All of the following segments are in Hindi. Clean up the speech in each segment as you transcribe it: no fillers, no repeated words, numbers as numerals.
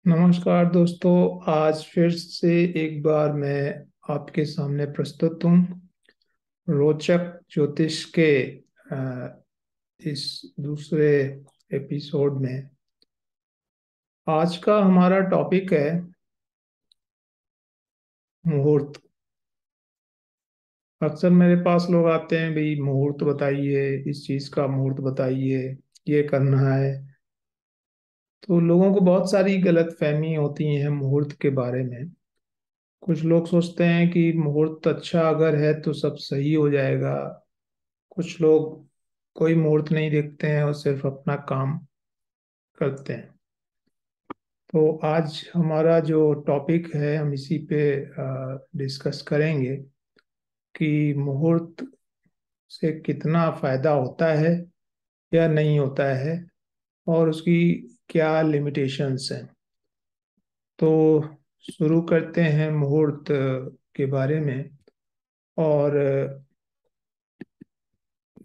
नमस्कार दोस्तों। आज फिर से एक बार मैं आपके सामने प्रस्तुत हूँ रोचक ज्योतिष के अ, इस दूसरे एपिसोड में। आज का हमारा टॉपिक है मुहूर्त। अक्सर मेरे पास लोग आते हैं, भाई मुहूर्त बताइए, इस चीज़ का मुहूर्त बताइए, ये करना है। तो लोगों को बहुत सारी गलत फहमी होती हैं मुहूर्त के बारे में। कुछ लोग सोचते हैं कि मुहूर्त अच्छा अगर है तो सब सही हो जाएगा। कुछ लोग कोई मुहूर्त नहीं देखते हैं और सिर्फ अपना काम करते हैं। तो आज हमारा जो टॉपिक है हम इसी पे डिस्कस करेंगे कि मुहूर्त से कितना फायदा होता है या नहीं होता है और उसकी क्या लिमिटेशंस हैं। तो शुरू करते हैं मुहूर्त के बारे में और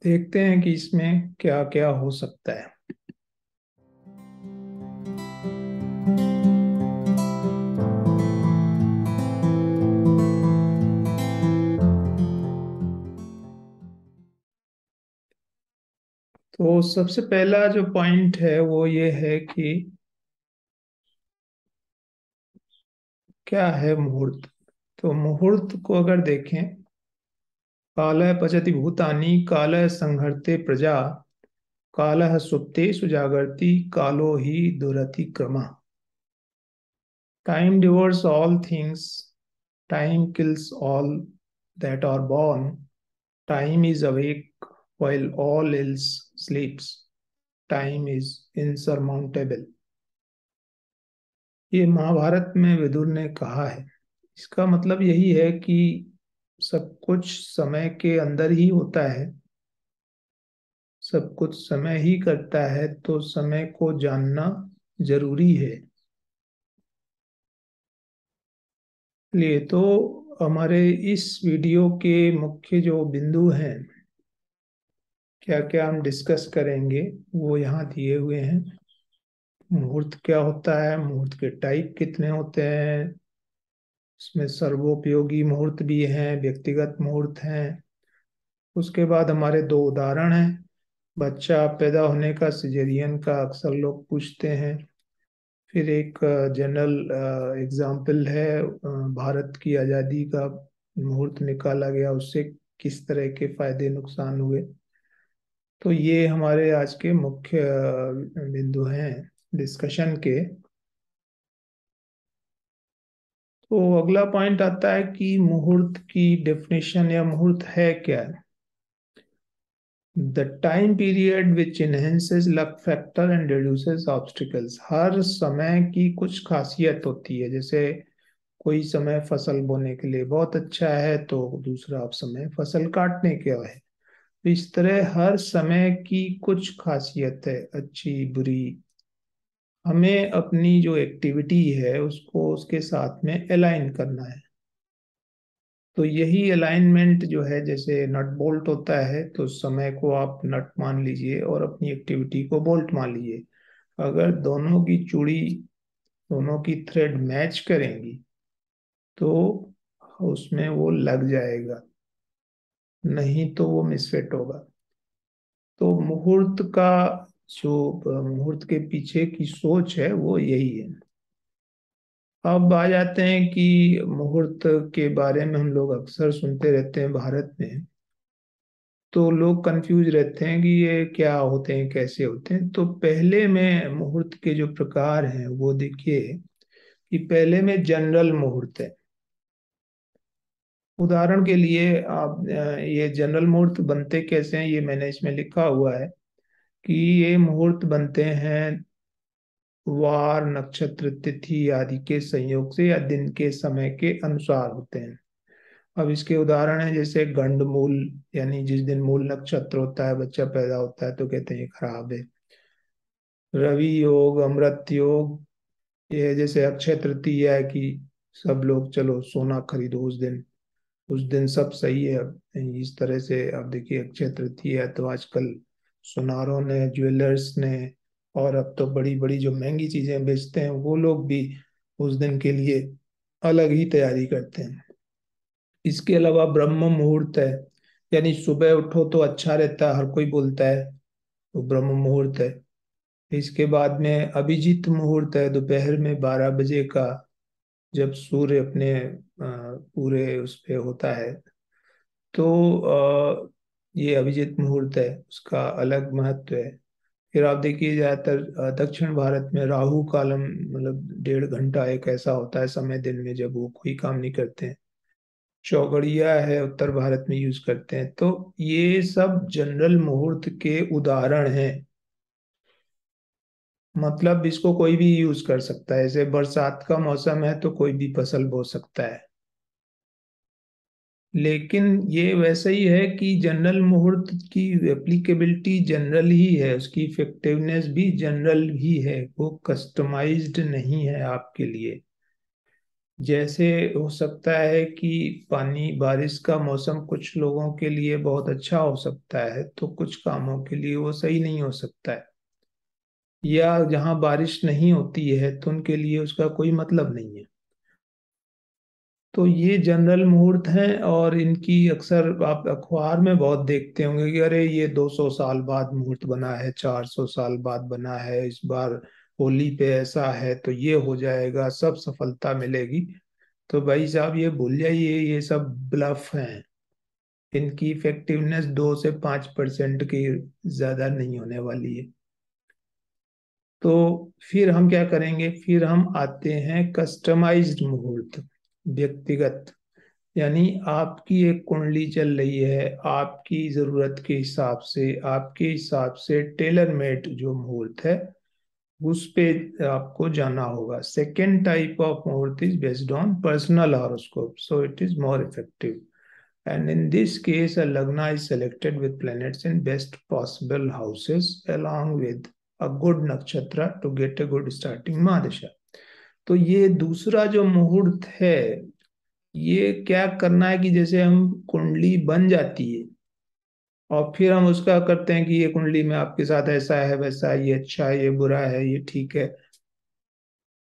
देखते हैं कि इसमें क्या क्या हो सकता है। तो सबसे पहला जो पॉइंट है वो ये है कि क्या है मुहूर्त। तो मुहूर्त को अगर देखें, कालः पचति भूतानि, कालः संहर्ते प्रजा, कालः सुप्तेषु जागर्ति, कालो ही दुरति क्रमः। Time divorce all things, time kills all that are born, time is awake while all else sleeps, time is insurmountable। ये महाभारत में विदुर ने कहा है। इसका मतलब यही है कि सब कुछ समय के अंदर ही होता है, सब कुछ समय ही करता है, तो समय को जानना जरूरी है। लिए तो हमारे इस वीडियो के मुख्य जो बिंदु हैं, क्या क्या हम डिस्कस करेंगे, वो यहाँ दिए हुए हैं। मुहूर्त क्या होता है, मुहूर्त के टाइप कितने होते हैं, इसमें सर्वोपयोगी मुहूर्त भी हैं, व्यक्तिगत मुहूर्त हैं। उसके बाद हमारे दो उदाहरण हैं। बच्चा पैदा होने का, सिजेरियन का अक्सर लोग पूछते हैं। फिर एक जनरल एग्जाम्पल है, भारत की आज़ादी का मुहूर्त निकाला गया, उससे किस तरह के फायदे नुकसान हुए। तो ये हमारे आज के मुख्य बिंदु हैं डिस्कशन के। तो अगला पॉइंट आता है कि मुहूर्त की डेफिनेशन या मुहूर्त है क्या। The time period which enhances luck factor and reduces obstacles। हर समय की कुछ खासियत होती है। जैसे कोई समय फसल बोने के लिए बहुत अच्छा है, तो दूसरा आप समय फसल काटने का है। तो इस तरह हर समय की कुछ खासियत है, अच्छी बुरी। हमें अपनी जो एक्टिविटी है उसको उसके साथ में अलाइन करना है। तो यही अलाइनमेंट जो है, जैसे नट बोल्ट होता है, तो समय को आप नट मान लीजिए और अपनी एक्टिविटी को बोल्ट मान लीजिए। अगर दोनों की चूड़ी, दोनों की थ्रेड मैच करेंगी तो उसमें वो लग जाएगा, नहीं तो वो मिसफिट होगा। तो मुहूर्त का जो मुहूर्त के पीछे की सोच है वो यही है। अब आ जाते हैं कि मुहूर्त के बारे में हम लोग अक्सर सुनते रहते हैं भारत में। तो लोग कंफ्यूज रहते हैं कि ये क्या होते हैं, कैसे होते हैं। तो पहले में मुहूर्त के जो प्रकार हैं वो देखिए कि पहले में जनरल मुहूर्त है। उदाहरण के लिए आप ये जनरल मुहूर्त बनते कैसे हैं ये मैंने इसमें लिखा हुआ है कि ये मुहूर्त बनते हैं वार, नक्षत्र, तिथि आदि के संयोग से या दिन के समय के अनुसार होते हैं। अब इसके उदाहरण है जैसे गंडमूल, यानी जिस दिन मूल नक्षत्र होता है, बच्चा पैदा होता है, तो कहते हैं ये खराब है। रवि योग, अमृत योग, ये है जैसे अक्षय तृतीया है कि सब लोग चलो सोना खरीदो उस दिन, उस दिन सब सही है। इस तरह से अब देखिए अक्षय तृतीया है तो आजकल सुनारों ने, ज्वेलर्स ने और अब तो बड़ी बड़ी जो महंगी चीजें बेचते हैं वो लोग भी उस दिन के लिए अलग ही तैयारी करते हैं। इसके अलावा ब्रह्म मुहूर्त है, यानी सुबह उठो तो अच्छा रहता है, हर कोई बोलता है, तो ब्रह्म मुहूर्त है। इसके बाद में अभिजीत मुहूर्त है, दोपहर में 12 बजे का, जब सूर्य अपने पूरे उस पे होता है। तो ये अभिजीत मुहूर्त है, उसका अलग महत्व है। फिर आप देखिए ज्यादातर दक्षिण भारत में राहु कालम, मतलब 1.5 घंटा एक ऐसा होता है समय दिन में जब वो कोई काम नहीं करते हैं। चौगड़िया है, उत्तर भारत में यूज करते हैं। तो ये सब जनरल मुहूर्त के उदाहरण हैं। मतलब इसको कोई भी यूज कर सकता है, जैसे बरसात का मौसम है तो कोई भी फसल बो सकता है। लेकिन ये वैसे ही है कि जनरल मुहूर्त की एप्लीकेबिलिटी जनरल ही है, उसकी इफेक्टिवनेस भी जनरल ही है, वो कस्टमाइज्ड नहीं है आपके लिए। जैसे हो सकता है कि पानी बारिश का मौसम कुछ लोगों के लिए बहुत अच्छा हो सकता है, तो कुछ कामों के लिए वो सही नहीं हो सकता है। या जहाँ बारिश नहीं होती है तो उनके लिए उसका कोई मतलब नहीं है। तो ये जनरल मुहूर्त हैं, और इनकी अक्सर आप अखबार में बहुत देखते होंगे कि अरे ये 200 साल बाद मुहूर्त बना है, 400 साल बाद बना है, इस बार होली पे ऐसा है तो ये हो जाएगा, सब सफलता मिलेगी। तो भाई साहब ये भूल जाइए, ये सब ब्लफ हैं। इनकी इफेक्टिवनेस 2 से 5% की ज्यादा नहीं होने वाली है। तो फिर हम क्या करेंगे, फिर हम आते हैं कस्टमाइज्ड मुहूर्त, व्यक्तिगत। यानी आपकी एक कुंडली चल रही है, आपकी जरूरत के हिसाब से, आपके हिसाब से टेलर मेड जो मुहूर्त है उस पे आपको जाना होगा। सेकेंड टाइप ऑफ मुहूर्त is based on personal horoscope, so it is more effective. And in this case, a lagna is selected with planets in best possible houses along with a good nakshatra to get a good starting Mahadasha। तो ये दूसरा जो मुहूर्त है, ये क्या करना है कि जैसे हम कुंडली बन जाती है और फिर हम उसका करते हैं कि ये कुंडली में आपके साथ ऐसा है वैसा है, ये अच्छा है ये बुरा है ये ठीक है।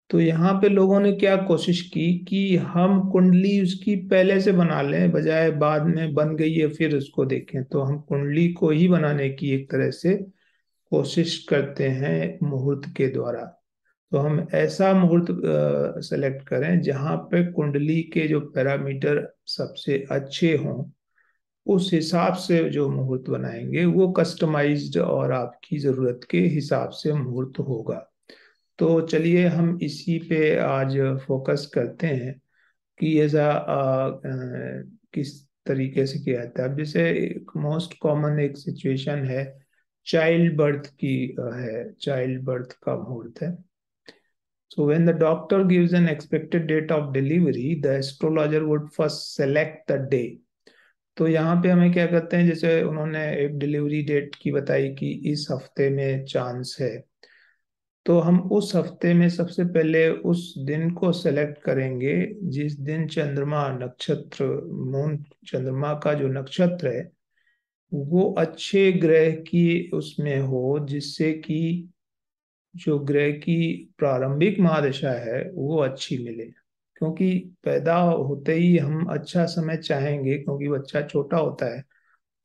तो यहाँ पे लोगों ने क्या कोशिश की कि हम कुंडली उसकी पहले से बना लें, बजाय बाद में बन गई है फिर उसको देखें। तो हम कुंडली को ही बनाने की एक तरह से कोशिश करते हैं मुहूर्त के द्वारा। तो हम ऐसा मुहूर्त सेलेक्ट करें जहाँ पे कुंडली के जो पैरामीटर सबसे अच्छे हों, उस हिसाब से जो मुहूर्त बनाएंगे वो कस्टमाइज्ड और आपकी ज़रूरत के हिसाब से मुहूर्त होगा। तो चलिए हम इसी पे आज फोकस करते हैं कि ऐसा किस तरीके से किया जाता है। अब जैसे एक मोस्ट कॉमन एक सिचुएशन है, चाइल्ड बर्थ की है, चाइल्ड बर्थ का मुहूर्त है। So when the doctor gives an expected date of delivery, the astrologer would first select the day। तो यहाँ पे हमें क्या करते हैं, जैसे उन्होंने एक डिलीवरी डेट की बताई कि इस हफ्ते में चांस है, तो हम उस हफ्ते में सबसे पहले उस दिन को सेलेक्ट करेंगे जिस दिन चंद्रमा नक्षत्र, मून चंद्रमा का जो नक्षत्र है वो अच्छे ग्रह की उसमें हो, जिससे कि जो ग्रह की प्रारंभिक महादशा है वो अच्छी मिले। क्योंकि पैदा होते ही हम अच्छा समय चाहेंगे, क्योंकि बच्चा छोटा होता है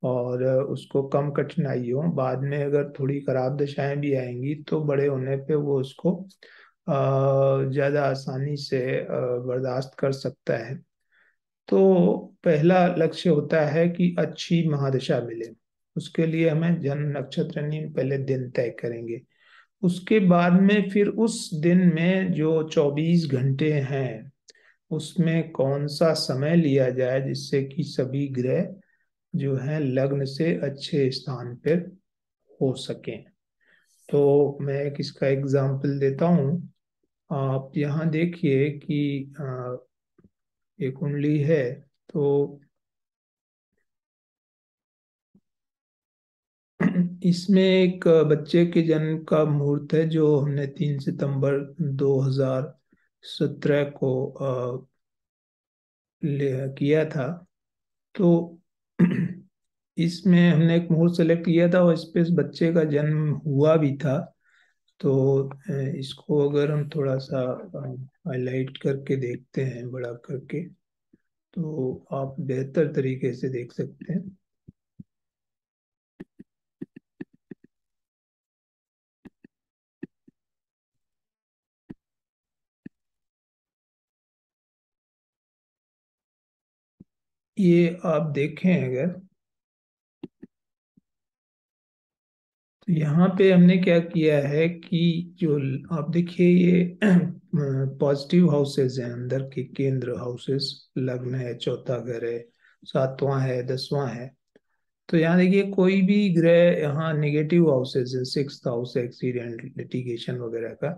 और उसको कम कठिनाई हो। बाद में अगर थोड़ी खराब दशाएं भी आएंगी तो बड़े होने पे वो उसको ज्यादा आसानी से बर्दाश्त कर सकता है। तो पहला लक्ष्य होता है कि अच्छी महादशा मिले। उसके लिए हमें जन्म नक्षत्र यानी पहले दिन तय करेंगे। उसके बाद में फिर उस दिन में जो 24 घंटे हैं उसमें कौन सा समय लिया जाए जिससे कि सभी ग्रह जो है लग्न से अच्छे स्थान पर हो सकें। तो मैं एक इसका एग्जांपल देता हूँ। आप यहाँ देखिए कि ये कुंडली है। तो इसमें एक बच्चे के जन्म का मुहूर्त है जो हमने 3 सितंबर 2017 को किया था। तो इसमें हमने एक मुहूर्त सेलेक्ट किया था और इस पे इस बच्चे का जन्म हुआ भी था। तो इसको अगर हम थोड़ा सा हाईलाइट करके देखते हैं, बड़ा करके, तो आप बेहतर तरीके से देख सकते हैं। ये आप देखें अगर, तो यहाँ पे हमने क्या किया है कि जो आप देखिए ये पॉजिटिव हाउसेस हैं, अंदर के केंद्र हाउसेस, लग्न है, चौथा घर है, सातवां है, दसवां है। तो यहाँ देखिए कोई भी ग्रह यहाँ नेगेटिव हाउसेस है, सिक्स हाउस है एक्सीडेंट लिटिगेशन वगैरह का,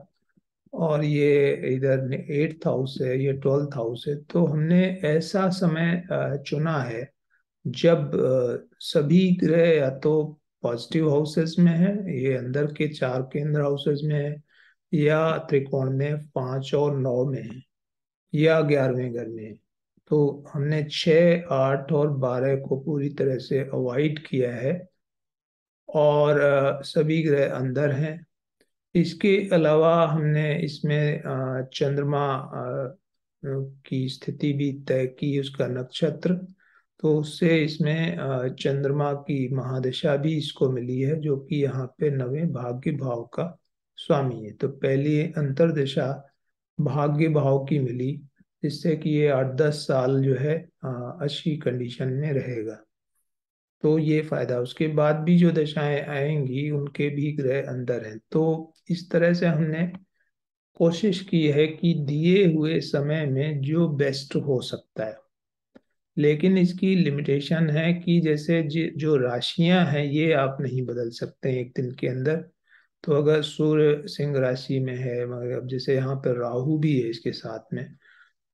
और ये इधर एट्थ हाउस है, ये ट्वेल्थ हाउस है। तो हमने ऐसा समय चुना है जब सभी ग्रह या तो पॉजिटिव हाउसेस में है, ये अंदर के चार केंद्र हाउसेस में है, या त्रिकोण में 5 और 9 में है, या 11वें घर में है। तो हमने 6, 8 और 12 को पूरी तरह से अवॉइड किया है, और सभी ग्रह अंदर हैं। इसके अलावा हमने इसमें चंद्रमा की स्थिति भी तय की, उसका नक्षत्र। तो उससे इसमें चंद्रमा की महादशा भी इसको मिली है, जो कि यहाँ पे 9वें भाग्य भाव का स्वामी है। तो पहली अंतर्दशा भाग्य भाव की मिली, जिससे कि ये 8-10 साल जो है अच्छी कंडीशन में रहेगा। तो ये फायदा, उसके बाद भी जो दशाएं आएंगी उनके भी ग्रह अंदर हैं। तो इस तरह से हमने कोशिश की है कि दिए हुए समय में जो बेस्ट हो सकता है। लेकिन इसकी लिमिटेशन है कि जैसे जो राशियां हैं ये आप नहीं बदल सकते हैं एक दिन के अंदर। तो अगर सूर्य सिंह राशि में है, मगर अब जैसे यहाँ पर राहु भी है इसके साथ में,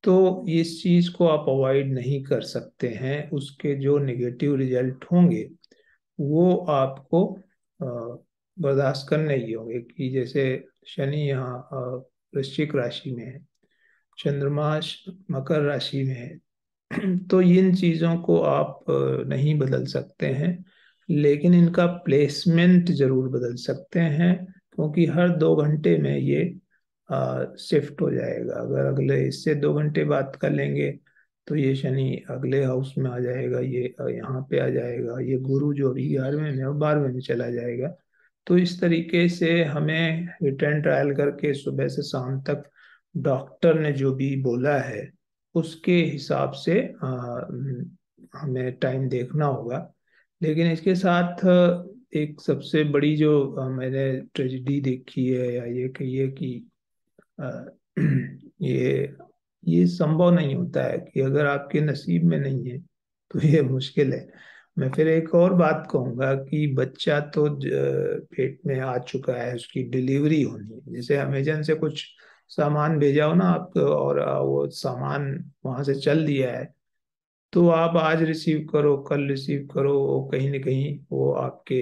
तो इस चीज को आप अवॉइड नहीं कर सकते हैं। उसके जो नेगेटिव रिजल्ट होंगे वो आपको अ, बर्दाश्त करने ही होंगे। कि जैसे शनि यहाँ वृश्चिक राशि में है, चंद्रमा मकर राशि में है, तो इन चीजों को आप नहीं बदल सकते हैं, लेकिन इनका प्लेसमेंट जरूर बदल सकते हैं, क्योंकि हर 2 घंटे में ये शिफ्ट हो जाएगा। अगर अगले इससे 2 घंटे बात कर लेंगे, तो ये शनि अगले हाउस में आ जाएगा, ये यहाँ पे आ जाएगा, ये गुरु जो अभी 11वें में और 12वें में चला जाएगा। तो इस तरीके से हमें रिटर्न ट्रायल करके सुबह से शाम तक डॉक्टर ने जो भी बोला है उसके हिसाब से हमें टाइम देखना होगा। लेकिन इसके साथ एक सबसे बड़ी जो मैंने ट्रेजिडी देखी है, या ये कहिए कि अ, ये ये संभव नहीं होता है कि अगर आपके नसीब में नहीं है तो ये मुश्किल है। मैं फिर एक और बात कहूंगा कि बच्चा तो पेट में आ चुका है, उसकी डिलीवरी होनी है। जैसे अमेजन से कुछ सामान भेजा हो ना आप, और वो सामान वहां से चल दिया है, तो आप आज रिसीव करो, कल रिसीव करो, वो कहीं ना कहीं वो आपके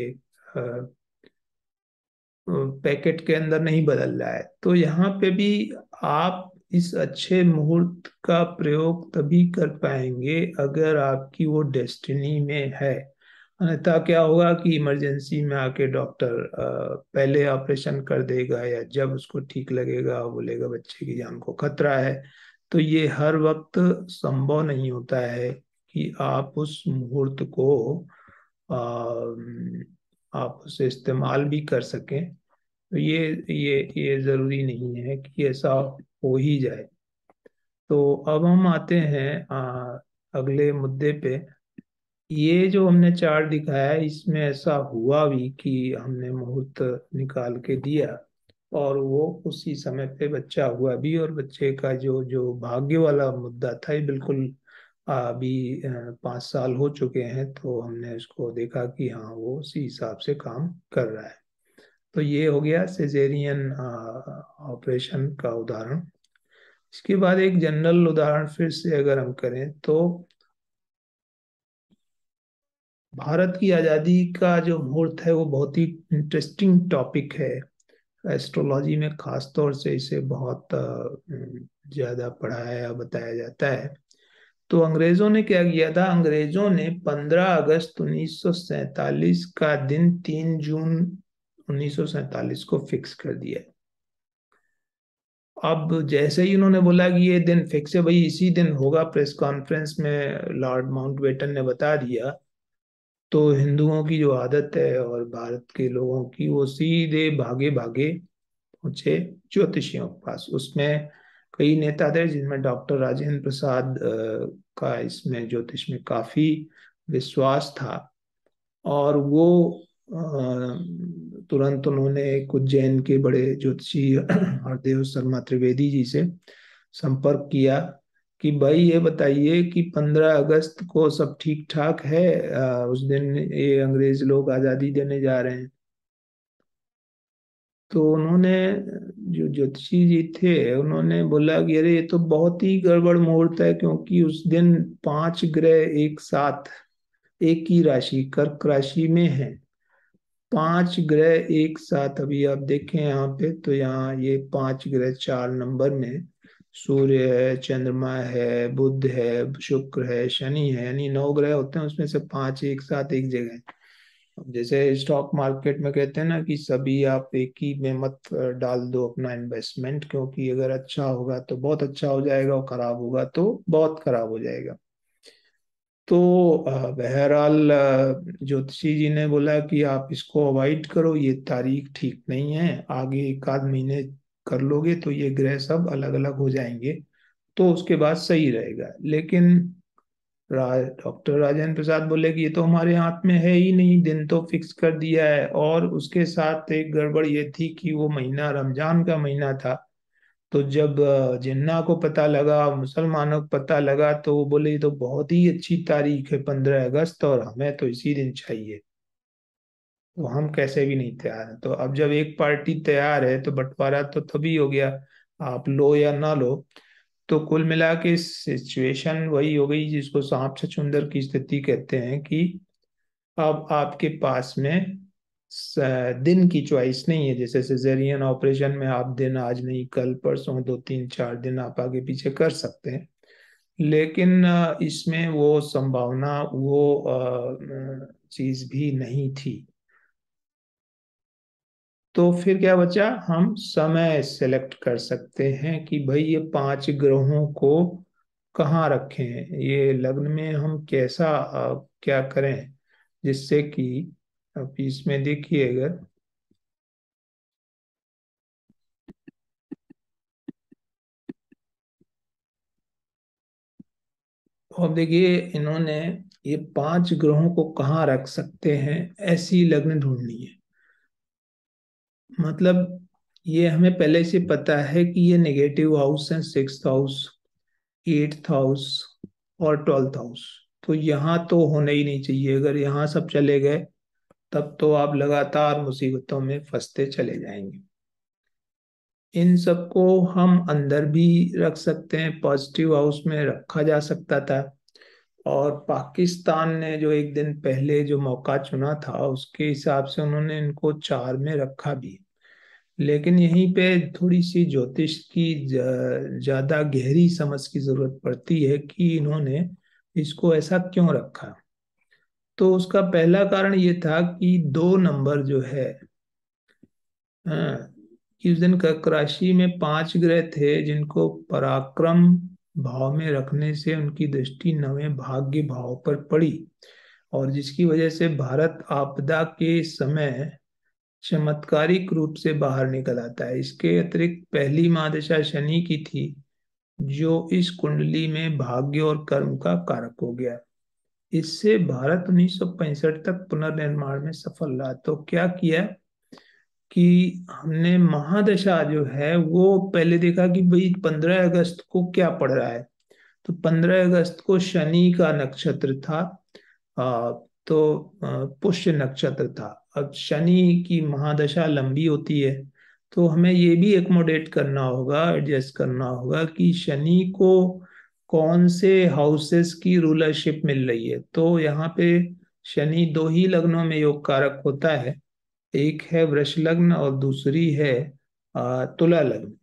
पैकेट के अंदर नहीं बदल रहा है। तो यहाँ पे भी आप इस अच्छे मुहूर्त का प्रयोग तभी कर पाएंगे अगर आपकी वो डेस्टिनी में है। अन्यथा क्या होगा कि इमरजेंसी में आके डॉक्टर पहले ऑपरेशन कर देगा, या जब उसको ठीक लगेगा वो बोलेगा बच्चे की जान को खतरा है। तो ये हर वक्त संभव नहीं होता है कि आप उस मुहूर्त को आप उसे इस्तेमाल भी कर सकें। तो ये जरूरी नहीं है कि ऐसा हो ही जाए। तो अब हम आते हैं अगले मुद्दे पे। ये जो हमने चार्ट दिखाया है, इसमें ऐसा हुआ भी कि हमने मुहूर्त निकाल के दिया, और वो उसी समय पे बच्चा हुआ भी, और बच्चे का जो जो भाग्य वाला मुद्दा था, ये बिल्कुल अभी 5 साल हो चुके हैं, तो हमने उसको देखा कि हाँ वो उसी हिसाब से काम कर रहा है। तो ये हो गया सिजेरियन ऑपरेशन का उदाहरण। इसके बाद एक जनरल उदाहरण फिर से अगर हम करें, तो भारत की आज़ादी का जो मुहूर्त है वो बहुत ही इंटरेस्टिंग टॉपिक है। एस्ट्रोलॉजी में खास तौर से इसे बहुत ज़्यादा पढ़ाया या बताया जाता है। तो अंग्रेजों ने क्या किया था, अंग्रेजों ने 15 अगस्त 1947 का दिन 3 जून 1947 को फिक्स कर दिया है। अब जैसे ही उन्होंने बोला कि ये दिन फिक्स है भाई, इसी दिन होगा, प्रेस कॉन्फ्रेंस में लॉर्ड माउंटबेटन ने बता दिया, तो हिंदुओं की जो आदत है और भारत के लोगों की, वो सीधे भागे भागे पहुंचे ज्योतिषियों के पास। उसमें कई नेता थे, जिनमें डॉक्टर राजेंद्र प्रसाद का इसमें ज्योतिष में काफी विश्वास था। और वो तुरंत उन्होंने एक उज्जैन के बड़े ज्योतिषी हरदेव शर्मा त्रिवेदी जी से संपर्क किया कि भाई ये बताइए कि 15 अगस्त को सब ठीक ठाक है, उस दिन ये अंग्रेज लोग आज़ादी देने जा रहे हैं। तो उन्होंने, जो ज्योतिषी जी थे, उन्होंने बोला कि अरे ये तो बहुत ही गड़बड़ मुहूर्त है, क्योंकि उस दिन 5 ग्रह एक साथ एक ही राशि कर्क राशि में है। 5 ग्रह एक साथ, अभी आप देखें यहाँ पे, तो यहाँ ये 5 ग्रह 4 नंबर में, सूर्य है, चंद्रमा है, बुध है, शुक्र है, शनि है, यानी 9 ग्रह होते हैं, उसमें से 5 एक साथ एक जगह। अब जैसे स्टॉक मार्केट में कहते हैं ना कि सभी आप एक ही में मत डाल दो अपना इन्वेस्टमेंट, क्योंकि अगर अच्छा होगा तो बहुत अच्छा हो जाएगा, और खराब होगा तो बहुत खराब हो जाएगा। तो बहरहाल ज्योतिषी जी ने बोला कि आप इसको अवॉइड करो, ये तारीख ठीक नहीं है, आगे एक आध महीने कर लोगे तो ये ग्रह सब अलग अलग हो जाएंगे, तो उसके बाद सही रहेगा। लेकिन डॉक्टर राजेंद्र प्रसाद बोले कि ये तो हमारे हाथ में है ही नहीं, दिन तो फिक्स कर दिया है। और उसके साथ एक गड़बड़ ये थी कि वो महीना रमजान का महीना था। तो जब जिन्ना को पता लगा, मुसलमानों को पता लगा, तो वो बोले ये तो बहुत ही अच्छी तारीख है 15 अगस्त, और हमें तो इसी दिन चाहिए। तो हम कैसे भी नहीं तैयार हैं। तो अब जब एक पार्टी तैयार है तो बंटवारा तो तभी हो गया, आप लो या ना लो। तो कुल मिला के सिचुएशन वही हो गई जिसको सांप छछूंदर की स्थिति कहते हैं, कि अब आपके पास में स- दिन की चॉइस नहीं है। जैसे सिजेरियन ऑपरेशन में आप दिन आज नहीं कल परसों 2 3 4 दिन आप आगे पीछे कर सकते हैं, लेकिन इसमें वो संभावना, वो चीज भी नहीं थी। तो फिर क्या बचा, हम समय सेलेक्ट कर सकते हैं कि भाई ये 5 ग्रहों को कहाँ रखें, ये लग्न में हम कैसा क्या करें, जिससे कि, अब इसमें देखिए अगर, अब देखिए इन्होंने ये 5 ग्रहों को कहाँ रख सकते हैं, ऐसी लग्न ढूंढनी है। मतलब ये हमें पहले से पता है कि ये नेगेटिव हाउस है, 6th हाउस, 8th हाउस और 12th हाउस। तो यहाँ तो होने ही नहीं चाहिए। अगर यहाँ सब चले गए तब तो आप लगातार मुसीबतों में फंसते चले जाएंगे। इन सबको हम अंदर भी रख सकते हैं, पॉजिटिव हाउस में रखा जा सकता था। और पाकिस्तान ने जो एक दिन पहले जो मौका चुना था, उसके हिसाब से उन्होंने इनको 4 में रखा भी। लेकिन यहीं पे थोड़ी सी ज्योतिष की ज्यादा गहरी समझ की जरूरत पड़ती है कि इन्होंने इसको ऐसा क्यों रखा। तो उसका पहला कारण ये था कि 2 नंबर जो है, हाँ, कि उस दिन कर्क राशि में 5 ग्रह थे, जिनको पराक्रम भाव में रखने से उनकी दृष्टि 9वें भाग्य भाव पर पड़ी, और जिसकी वजह से भारत आपदा के समय चमत्कारिक रूप से बाहर निकल आता है। इसके अतिरिक्त पहली महादशा शनि की थी, जो इस कुंडली में भाग्य और कर्म का कारक हो गया। इससे भारत 1965 तक पुनर्निर्माण में सफल रहा। तो क्या किया कि हमने महादशा जो है वो पहले देखा कि भाई 15 अगस्त को क्या पड़ रहा है। तो 15 अगस्त को शनि का नक्षत्र था, आ, तो पुष्य नक्षत्र था। अब शनि की महादशा लंबी होती है, तो हमें ये भी एकोमोडेट करना होगा, एडजस्ट करना होगा कि शनि को कौन से हाउसेस की रूलरशिप मिल रही है। तो यहाँ पे शनि दो ही लग्नों में योग कारक होता है, एक है वृष लग्न और दूसरी है तुला लग्न।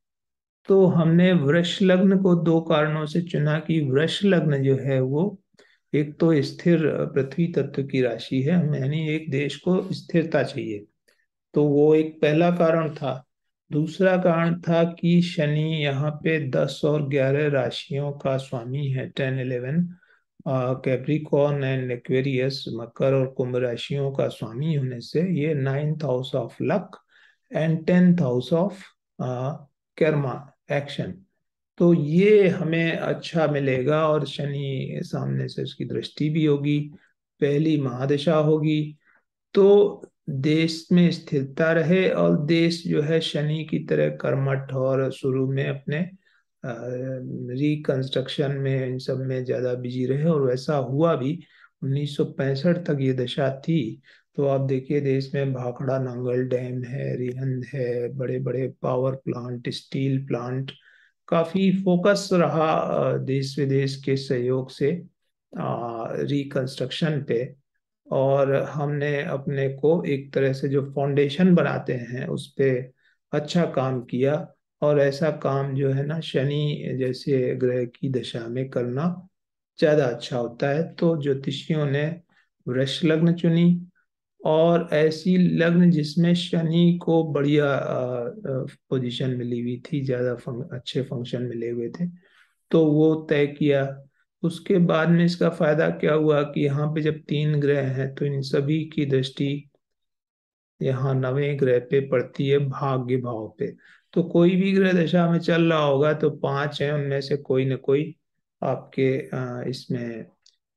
तो हमने वृष लग्न को दो कारणों से चुना कि वृष लग्न जो है वो एक तो स्थिर पृथ्वी तत्व की राशि है, हमें यानी एक देश को स्थिरता चाहिए। तो वो एक पहला कारण था। दूसरा कारण था कि शनि यहाँ पे 10 और 11 राशियों का स्वामी है, 10, 11। कैप्रिकॉर्न एंड एक्वेरियस, मकर और कुंभ राशियों का स्वामी होने से ये 9th house of luck and 10th house of Karma, action. तो ये हमें अच्छा मिलेगा, और शनि सामने से उसकी दृष्टि भी होगी, पहली महादशा होगी। तो देश में स्थिरता रहे, और देश जो है शनि की तरह कर्मठ और शुरू में अपने रिकंस्ट्रक्शन में इन सब में ज्यादा बिजी रहे, और वैसा हुआ भी। 1965 तक ये दशा थी। तो आप देखिए, देश में भाखड़ा नांगल डैम है, रिहंद है, बड़े बड़े पावर प्लांट, स्टील प्लांट, काफी फोकस रहा देश विदेश के सहयोग से रिकंस्ट्रक्शन पे। और हमने अपने को एक तरह से जो फाउंडेशन बनाते हैं उस पे अच्छा काम किया। और ऐसा काम जो है ना, शनि जैसे ग्रह की दशा में करना ज्यादा अच्छा होता है। तो ज्योतिषियों ने वृष लग्न चुनी, और ऐसी लग्न जिसमें शनि को बढ़िया पोजीशन मिली हुई थी, ज्यादा अच्छे फंक्शन मिले हुए थे, तो वो तय किया। उसके बाद में इसका फायदा क्या हुआ कि यहाँ पे जब 3 ग्रह हैं तो इन सभी की दृष्टि यहाँ 9वें ग्रह पे पड़ती है, भाग्य भाव पे। तो कोई भी ग्रह दशा में चल रहा होगा तो 5 है, उनमें से कोई न कोई आपके इसमें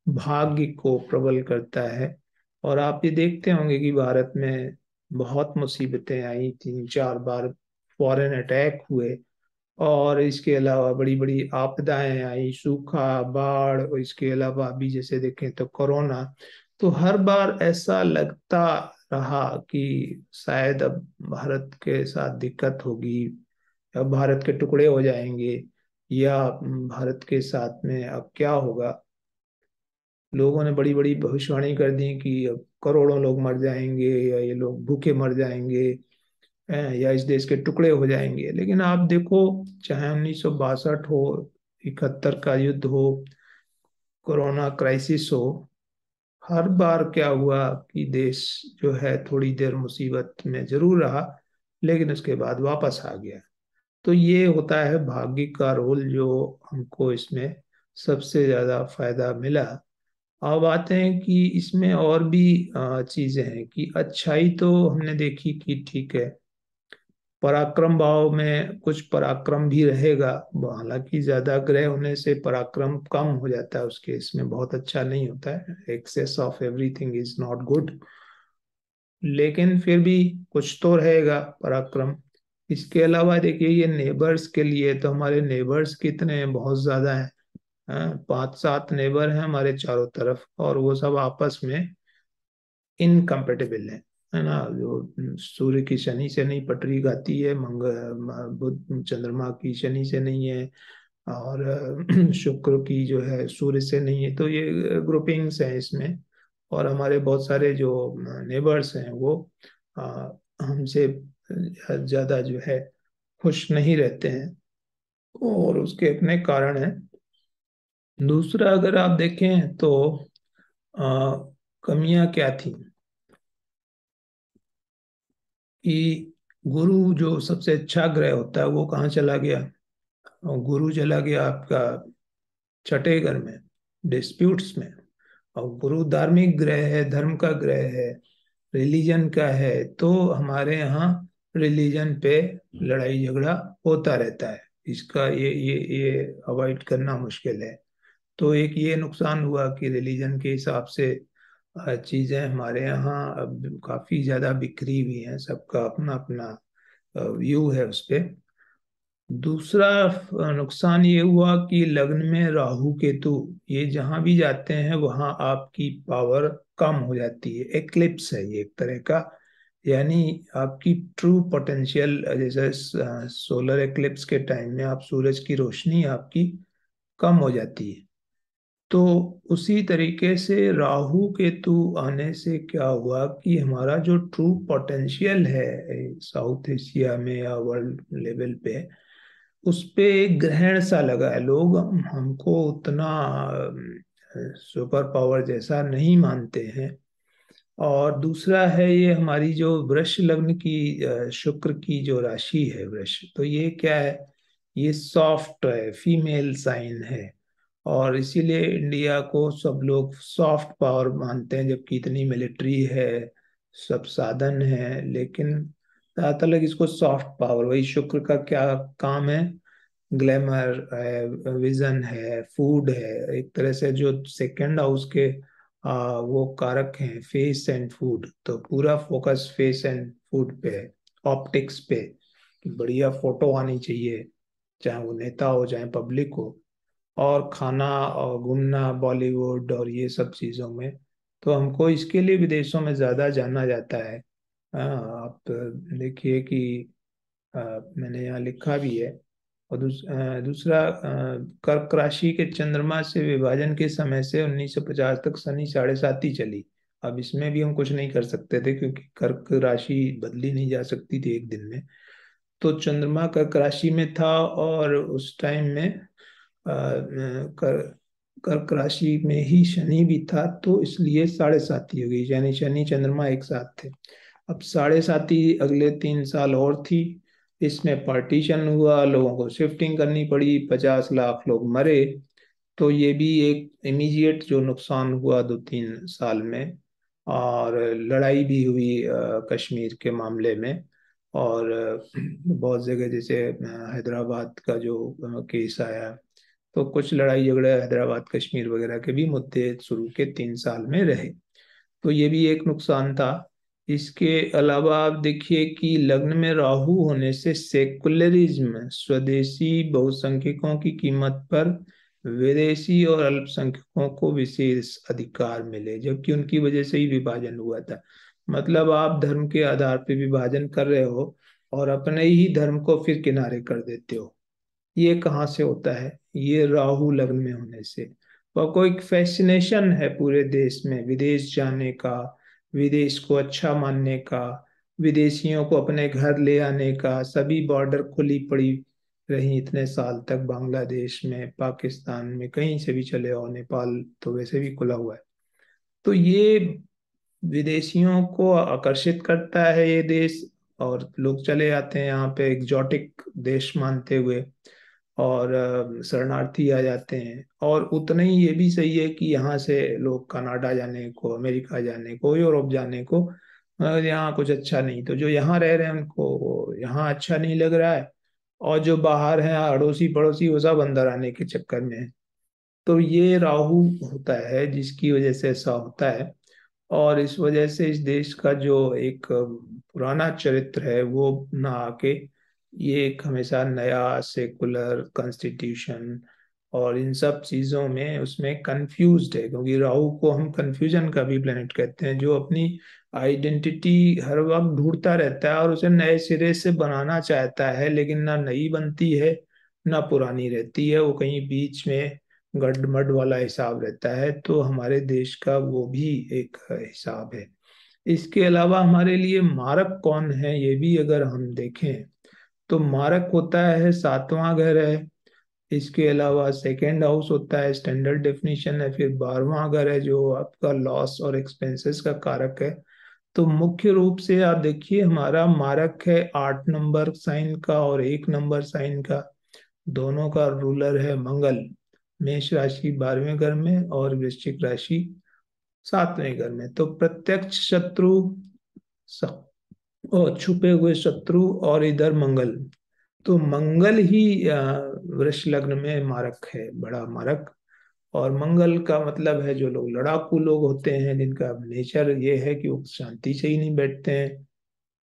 भाग्य को प्रबल करता है। और आप ये देखते होंगे कि भारत में बहुत मुसीबतें आई, 3 4 बार फॉरेन अटैक हुए, और इसके अलावा बड़ी बड़ी आपदाएं आई, सूखा, बाढ़, और इसके अलावा अभी जैसे देखें तो कोरोना। तो हर बार ऐसा लगता रहा कि शायद अब भारत के साथ दिक्कत होगी, अब भारत के टुकड़े हो जाएंगे, या भारत के साथ में अब क्या होगा। लोगों ने बड़ी बड़ी भविष्यवाणी कर दी कि अब करोड़ों लोग मर जाएंगे, या ये लोग भूखे मर जाएंगे, या इस देश के टुकड़े हो जाएंगे। लेकिन आप देखो, चाहे 1962 हो, 71 का युद्ध हो, कोरोना क्राइसिस हो, हर बार क्या हुआ कि देश जो है थोड़ी देर मुसीबत में जरूर रहा, लेकिन उसके बाद वापस आ गया। तो ये होता है भाग्य का रोल, जो हमको इसमें सबसे ज्यादा फायदा मिला। अब आते हैं कि इसमें और भी चीजें हैं कि अच्छाई तो हमने देखी कि ठीक है, पराक्रम भाव में कुछ पराक्रम भी रहेगा। हालांकि ज्यादा ग्रह होने से पराक्रम कम हो जाता है, उसके इसमें बहुत अच्छा नहीं होता है, excess of everything is not good. लेकिन फिर भी कुछ तो रहेगा पराक्रम। इसके अलावा देखिए, ये नेबर्स के लिए, तो हमारे नेबर्स कितने हैं, बहुत ज्यादा हैं। 5 7 नेबर हैं हमारे चारों तरफ, और वो सब आपस में इनकम्पेटेबल है ना। जो सूर्य की शनि से नहीं पटरी खाती है, बुध चंद्रमा की शनि से नहीं है, और शुक्र की जो है सूर्य से नहीं है। तो ये ग्रुपिंग्स हैं इसमें। और हमारे बहुत सारे जो नेबर्स हैं वो अ, हमसे ज्यादा जो है खुश नहीं रहते हैं, और उसके अपने कारण हैं। दूसरा अगर आप देखें तो अ, कमियां क्या थी कि गुरु जो सबसे अच्छा ग्रह होता है वो कहाँ चला गया। और गुरु चला गया आपका छठे घर में, डिस्प्यूट्स में। और गुरु धार्मिक ग्रह है, धर्म का ग्रह है, रिलीजन का है। तो हमारे यहाँ रिलीजन पे लड़ाई झगड़ा होता रहता है। इसका ये अवॉइड करना मुश्किल है। तो एक ये नुकसान हुआ कि रिलीजन के हिसाब से चीजें हमारे यहाँ अब काफी ज्यादा बिखरी हुई हैं, सबका अपना अपना व्यू है उस पे। दूसरा नुकसान ये हुआ कि लग्न में राहु केतु, ये जहां भी जाते हैं वहां आपकी पावर कम हो जाती है। एक्लिप्स है ये एक तरह का, यानी आपकी ट्रू पोटेंशियल, जैसे सोलर एक्लिप्स के टाइम में आप सूरज की रोशनी आपकी कम हो जाती है। तो उसी तरीके से राहु केतु आने से क्या हुआ कि हमारा जो ट्रू पोटेंशियल है साउथ एशिया में या वर्ल्ड लेवल पे, उस पे एक ग्रहण सा लगा है। लोग हमको उतना सुपर पावर जैसा नहीं मानते हैं। और दूसरा है ये हमारी जो वृष लग्न की शुक्र की जो राशि है वृष, तो ये क्या है, ये सॉफ्ट है, फीमेल साइन है। और इसीलिए इंडिया को सब लोग सॉफ्ट पावर मानते हैं, जबकि इतनी मिलिट्री है, सब साधन है, लेकिन ज्यादातर लोग इसको सॉफ्ट पावर, वही शुक्र का क्या काम है, ग्लैमर है, विजन है, फूड है, एक तरह से जो सेकंड हाउस के वो कारक हैं, फेस एंड फूड, तो पूरा फोकस फेस एंड फूड पे है, ऑप्टिक्स पे, कि बढ़िया फोटो आनी चाहिए, चाहे वो नेता हो चाहे पब्लिक हो। और खाना और घूमना बॉलीवुड और ये सब चीज़ों में, तो हमको इसके लिए विदेशों में ज़्यादा जाना जाता है। आप देखिए कि मैंने यहाँ लिखा भी है। और दूसरा, कर्क राशि के चंद्रमा से विभाजन के समय से 1950 तक शनि 7.5 चली। अब इसमें भी हम कुछ नहीं कर सकते थे, क्योंकि कर्क राशि बदली नहीं जा सकती थी एक दिन में। तो चंद्रमा कर्क राशि में था, और उस टाइम में कर कर्क राशि में ही शनि भी था, तो इसलिए 7.5 हो गई, यानी शनि चंद्रमा एक साथ थे। अब 7.5 अगले 3 साल और थी। इसमें पार्टीशन हुआ, लोगों को शिफ्टिंग करनी पड़ी, 50 लाख लोग मरे। तो ये भी एक इमीडिएट जो नुकसान हुआ 2-3 साल में। और लड़ाई भी हुई कश्मीर के मामले में। और बहुत जगह, जैसे हैदराबाद का जो केस आया, तो कुछ लड़ाई झगड़े हैदराबाद कश्मीर वगैरह के भी मुद्दे शुरू के 3 साल में रहे। तो ये भी एक नुकसान था। इसके अलावा आप देखिए कि लग्न में राहु होने से सेकुलरिज्म, स्वदेशी बहुसंख्यकों की कीमत पर विदेशी और अल्पसंख्यकों को विशेष अधिकार मिले, जबकि उनकी वजह से ही विभाजन हुआ था। मतलब आप धर्म के आधार पर विभाजन कर रहे हो और अपने ही धर्म को फिर किनारे कर देते हो। ये कहाँ से होता है, ये राहु लग्न में होने से। और कोई फैसिनेशन है पूरे देश में विदेश जाने का, विदेश को अच्छा मानने का, विदेशियों को अपने घर ले आने का। सभी बॉर्डर खुली पड़ी रही इतने साल तक, बांग्लादेश में, पाकिस्तान में, कहीं से भी चले आओ, नेपाल तो वैसे भी खुला हुआ है। तो ये विदेशियों को आकर्षित करता है ये देश, और लोग चले आते हैं यहाँ पे एग्जॉटिक देश मानते हुए, और शरणार्थी आ जाते हैं। और उतना ही ये भी सही है कि यहाँ से लोग कनाडा जाने को, अमेरिका जाने को, यूरोप जाने को, यहाँ कुछ अच्छा नहीं, तो जो यहाँ रह रहे हैं उनको यहाँ अच्छा नहीं लग रहा है, और जो बाहर हैं अड़ोसी पड़ोसी, वो सब अंदर आने के चक्कर में है। तो ये राहु होता है जिसकी वजह से ऐसा होता है। और इस वजह से इस देश का जो एक पुराना चरित्र है वो ना आके, ये एक हमेशा नया सेकुलर कॉन्स्टिट्यूशन और इन सब चीज़ों में उसमें कंफ्यूज्ड है, क्योंकि राहु को हम कंफ्यूजन का भी प्लेनेट कहते हैं, जो अपनी आइडेंटिटी हर वक्त ढूंढता रहता है और उसे नए सिरे से बनाना चाहता है, लेकिन ना नई बनती है ना पुरानी रहती है, वो कहीं बीच में गड़मड़ वाला हिसाब रहता है। तो हमारे देश का वो भी एक हिसाब है। इसके अलावा हमारे लिए मारक कौन है, ये भी अगर हम देखें, तो मारक होता है 7वां घर है। इसके अलावा सेकेंड हाउस होता है, स्टैंडर्ड डेफिनेशन है, फिर 12वां घर है जो आपका लॉस और एक्सपेंसेस का कारक है। तो मुख्य रूप से आप देखिए हमारा मारक है 8 नंबर साइन का और 1 नंबर साइन का, दोनों का रूलर है मंगल। मेष राशि 12वें घर में और वृश्चिक राशि 7वें घर में। तो प्रत्यक्ष शत्रु, स- और छुपे हुए शत्रु, और इधर मंगल। तो मंगल ही वृष लग्न में मारक है, बड़ा मारक। और मंगल का मतलब है जो लोग लड़ाकू लोग होते हैं, जिनका नेचर ये है कि वो शांति से ही नहीं बैठते हैं,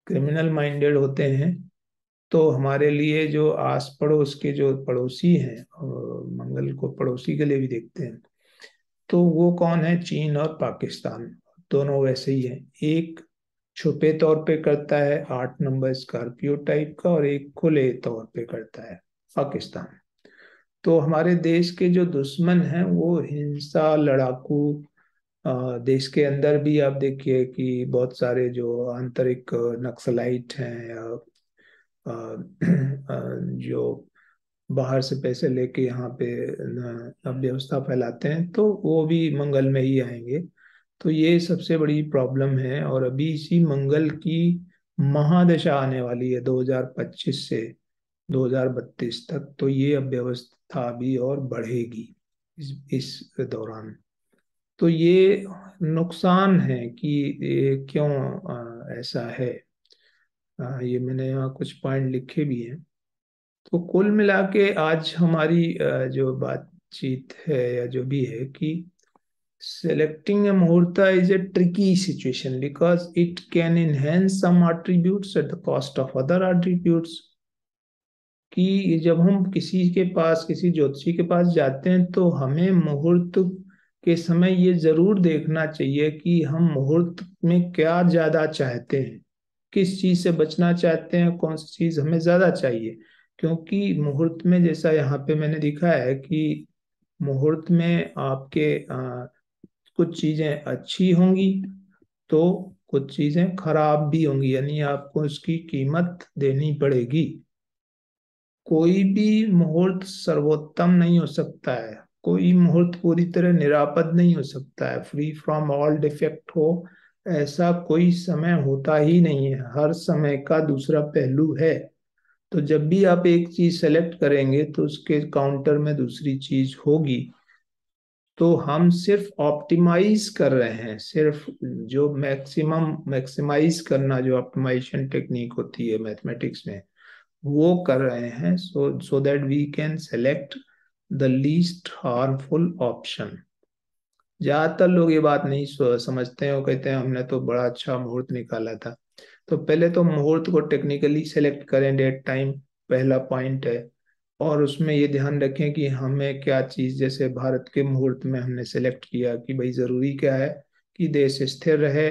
क्रिमिनल माइंडेड होते हैं। तो हमारे लिए जो आस पड़ोस के जो पड़ोसी हैं, और मंगल को पड़ोसी के लिए भी देखते हैं, तो वो कौन है, चीन और पाकिस्तान। दोनों वैसे ही हैं, एक छुपे तौर पे करता है 8 नंबर स्कॉर्पियो टाइप का, और एक खुले तौर पे करता है पाकिस्तान। तो हमारे देश के जो दुश्मन हैं वो हिंसा, लड़ाकू, देश के अंदर भी आप देखिए कि बहुत सारे जो आंतरिक नक्सलाइट हैं, या जो बाहर से पैसे लेके यहाँ पे अव्यवस्था फैलाते हैं, तो वो भी मंगल में ही आएंगे। तो ये सबसे बड़ी प्रॉब्लम है। और अभी इसी मंगल की महादशा आने वाली है 2025 से 2032 तक, तो ये अव्यवस्था भी और बढ़ेगी इस दौरान। तो ये नुकसान है कि ये क्यों ऐसा है। ये मैंने यहाँ कुछ पॉइंट लिखे भी हैं। तो कुल मिला के आज हमारी जो बातचीत है या जो भी है कि selecting a muhurta is a tricky situation because it can enhance some attributes at the cost of other attributes। कि जब हम किसी के पास, किसी ज्योतिषी के पास जाते हैं, तो हमें मुहूर्त के समय ये जरूर देखना चाहिए कि हम मुहूर्त में क्या ज्यादा चाहते हैं, किस चीज से बचना चाहते हैं, कौन सी चीज हमें ज्यादा चाहिए। क्योंकि मुहूर्त में, जैसा यहाँ पे मैंने दिखा है कि मुहूर्त में आपके कुछ चीजें अच्छी होंगी तो कुछ चीजें खराब भी होंगी, यानी आपको उसकी कीमत देनी पड़ेगी। कोई भी मुहूर्त सर्वोत्तम नहीं हो सकता है, कोई मुहूर्त पूरी तरह निरापद नहीं हो सकता है, फ्री फ्रॉम ऑल डिफेक्ट हो, ऐसा कोई समय होता ही नहीं है। हर समय का दूसरा पहलू है। तो जब भी आप एक चीज सेलेक्ट करेंगे तो उसके काउंटर में दूसरी चीज होगी। तो हम सिर्फ ऑप्टिमाइज कर रहे हैं, सिर्फ जो मैक्सिमाइज करना, जो ऑप्टिमाइजेशन टेक्निक होती है मैथमेटिक्स में, वो कर रहे हैं, so that we can select the least harmful option. ज्यादातर लोग ये बात नहीं समझते हैं, वो कहते हैं हमने तो बड़ा अच्छा मुहूर्त निकाला था। तो पहले तो मुहूर्त को टेक्निकली सेलेक्ट करें, डेट टाइम पहला पॉइंट है। और उसमें ये ध्यान रखें कि हमें क्या चीज, जैसे भारत के मुहूर्त में हमने सेलेक्ट किया कि भाई जरूरी क्या है कि देश स्थिर रहे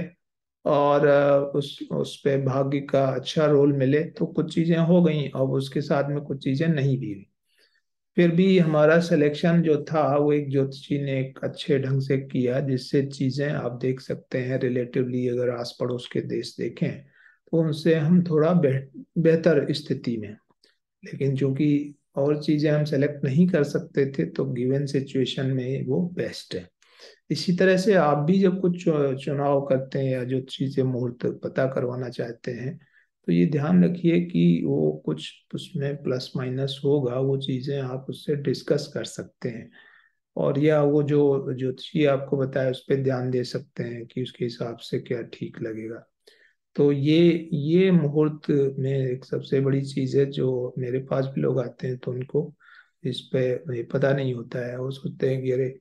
और उस पे भाग्य का अच्छा रोल मिले, तो कुछ चीजें हो गई। अब उसके साथ में कुछ चीजें नहीं भी हुई। फिर भी हमारा सिलेक्शन जो था वो एक ज्योतिषी ने एक अच्छे ढंग से किया, जिससे चीजें आप देख सकते हैं रिलेटिवली, अगर आस पड़ोस के देश देखें तो उनसे हम थोड़ा बेहतर स्थिति में। लेकिन चूंकि और चीजें हम सेलेक्ट नहीं कर सकते थे, तो गिवन सिचुएशन में वो बेस्ट है। इसी तरह से आप भी जब कुछ चुनाव करते हैं या जो चीजें मुहूर्त पता करवाना चाहते हैं, तो ये ध्यान रखिए कि वो कुछ उसमें प्लस माइनस होगा, वो चीजें आप उससे डिस्कस कर सकते हैं। और या वो जो ज्योतिषी आपको बताया उस पर ध्यान दे सकते हैं कि उसके हिसाब से क्या ठीक लगेगा। तो ये मुहूर्त में एक सबसे बड़ी चीज है। जो मेरे पास भी लोग आते हैं तो उनको इस पे ये पता नहीं होता है, वो सोचते हैं कि अरे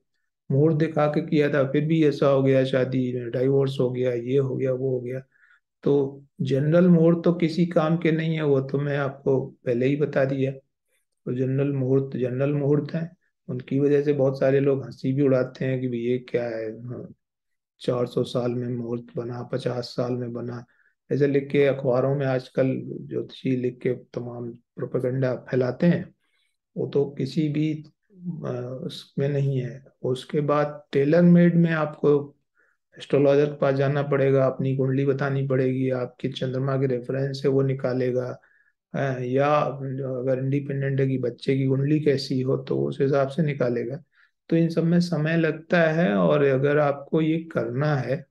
मुहूर्त दिखा के किया था फिर भी ऐसा हो गया, शादी में डाइवोर्स हो गया, ये हो गया, वो हो गया। तो जनरल मुहूर्त तो किसी काम के नहीं है, वो तो मैं आपको पहले ही बता दिया। तो जनरल मुहूर्त है। उनकी वजह से बहुत सारे लोग हंसी भी उड़ाते हैं कि भाई ये क्या है, 400 साल में मुहूर्त बना, 50 साल में बना, ऐसे लिख के अखबारों में आजकल ज्योतिषी लिख के तमाम प्रोपेगेंडा फैलाते हैं। वो तो किसी भी उसमें नहीं है। उसके बाद टेलर मेड में आपको एस्ट्रोलॉजर के पास जाना पड़ेगा, अपनी कुंडली बतानी पड़ेगी, आपके चंद्रमा के रेफरेंस से वो निकालेगा। या अगर इंडिपेंडेंट है कि बच्चे की कुंडली कैसी हो तो उस हिसाब से निकालेगा। तो इन सब में समय लगता है, और अगर आपको ये करना है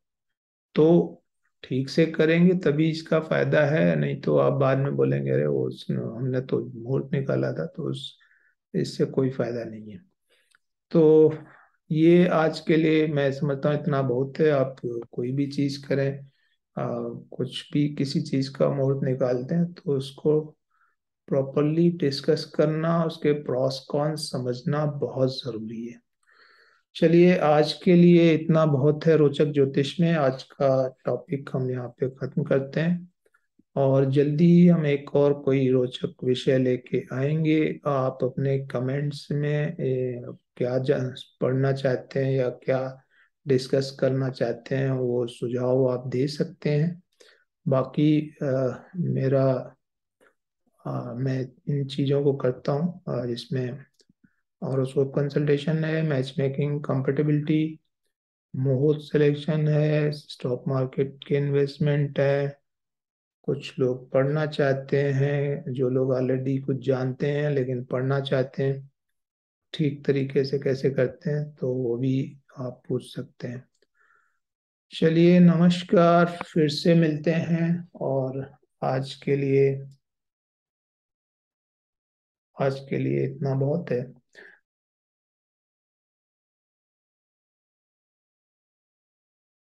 तो ठीक से करेंगे तभी इसका फायदा है। नहीं तो आप बाद में बोलेंगे अरे वो हमने तो मुहूर्त निकाला था, तो उस इससे कोई फायदा नहीं है। तो ये आज के लिए मैं समझता हूँ इतना बहुत है। आप कोई भी चीज करें, कुछ भी किसी चीज का मुहूर्त निकालते हैं तो उसको प्रॉपरली डिस्कस करना, उसके प्रॉस कॉन्स समझना बहुत जरूरी है। चलिए आज के लिए इतना बहुत है रोचक ज्योतिष में। आज का टॉपिक हम यहाँ पे खत्म करते हैं, और जल्दी ही हम एक और कोई रोचक विषय लेके आएंगे। आप अपने कमेंट्स में क्या पढ़ना चाहते हैं या क्या डिस्कस करना चाहते हैं, वो सुझाव आप दे सकते हैं। बाकी मेरा मैं इन चीज़ों को करता हूँ जिसमें और उसको कंसल्टेशन है, मैच मेकिंग, कंपेटेबिलिटी, मुहूर्त सिलेक्शन है, स्टॉक मार्केट के इन्वेस्टमेंट है। कुछ लोग पढ़ना चाहते हैं, जो लोग ऑलरेडी कुछ जानते हैं लेकिन पढ़ना चाहते हैं ठीक तरीके से कैसे करते हैं, तो वो भी आप पूछ सकते हैं। चलिए, नमस्कार, फिर से मिलते हैं। और आज के लिए आज के लिए इतना बहुत है।